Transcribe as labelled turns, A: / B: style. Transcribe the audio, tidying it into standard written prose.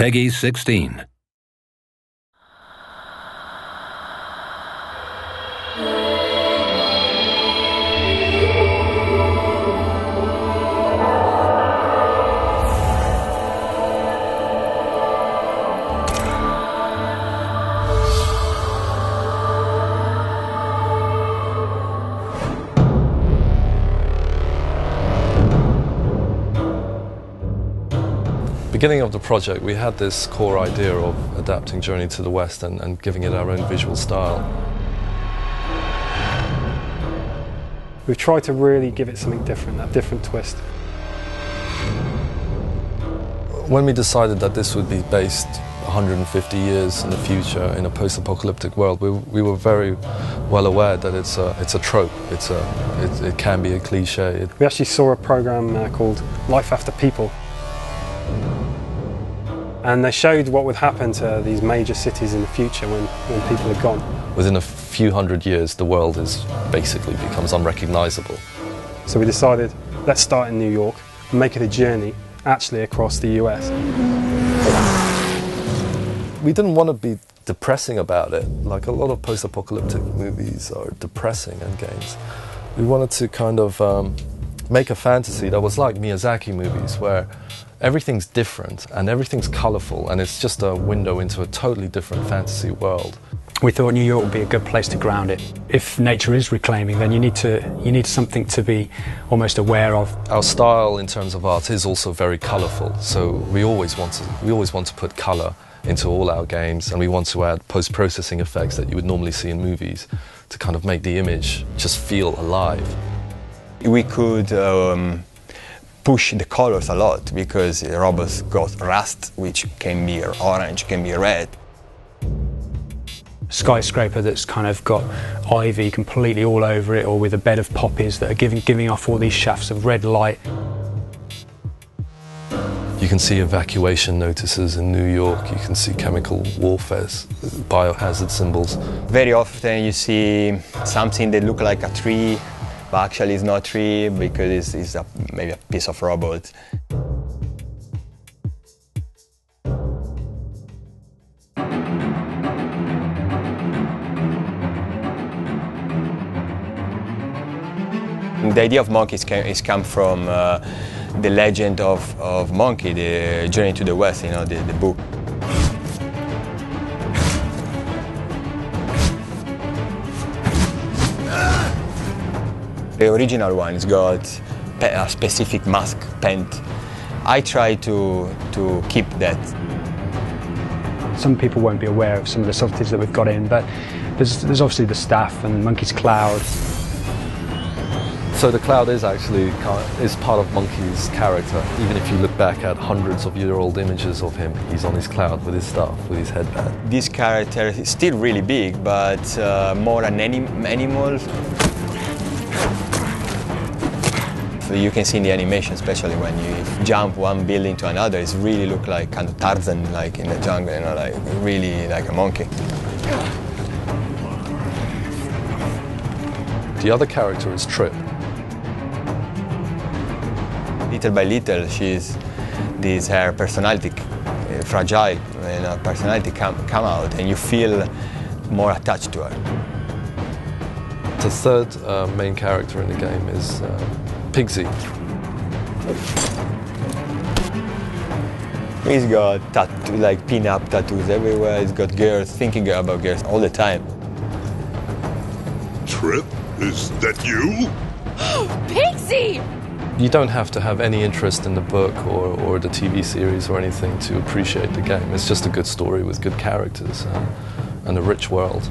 A: Peggy 16.
B: Beginning of the project, we had this core idea of adapting Journey to the West and giving it our own visual style.
C: We've tried to really give it something different, a different twist.
B: When we decided that this would be based 150 years in the future in a post-apocalyptic world, we were very well aware that it's a trope, it can be a cliche.
C: We actually saw a program called Life After People. And they showed what would happen to these major cities in the future when people are gone.
B: Within a few hundred years, the world basically becomes unrecognizable.
C: So we decided, let's start in New York and make it a journey actually across the US.
B: We didn't want to be depressing about it, like a lot of post-apocalyptic movies are depressing and games. We wanted to kind of make a fantasy that was like Miyazaki movies, where everything's different and everything's colourful and it's just a window into a totally different fantasy world.
D: We thought New York would be a good place to ground it. If nature is reclaiming, then you need something to be almost aware of.
B: Our style in terms of art is also very colourful, so we always want to put colour into all our games, and we want to add post-processing effects that you would normally see in movies to kind of make the image just feel alive.
E: We could push the colors a lot because robots got rust, which can be orange, can be red.
D: Skyscraper that's kind of got ivy completely all over it, or with a bed of poppies that are giving off all these shafts of red light.
B: You can see evacuation notices in New York, you can see chemical warfare, biohazard symbols.
E: Very often you see something that looks like a tree, but actually it's not a tree because it's maybe a piece of robot. The idea of monkeys is come from the legend of Monkey, the Journey to the West, you know, the book. The original one has got a specific mask paint. I try to keep that.
D: Some people won't be aware of some of the subtleties that we've got in, but there's obviously the staff and Monkey's cloud.
B: So the cloud is actually part of Monkey's character. Even if you look back at hundreds of year-old images of him, he's on his cloud with his staff, with his headband.
E: This character is still really big, but more an animal. So you can see in the animation, especially when you jump one building to another, it really looks like kind of Tarzan, like in the jungle, you know, like really like a monkey.
B: The other character is Trip.
E: Little by little, her personality, fragile, and personality come out, and you feel more attached to her.
B: The third main character in the game is Pigsy.
E: He's got like pin-up tattoos everywhere. He's got girls, thinking about girls all the time.
F: Trip, is that you?
G: Pigsy!
B: You don't have to have any interest in the book or the TV series or anything to appreciate the game. It's just a good story with good characters and a rich world.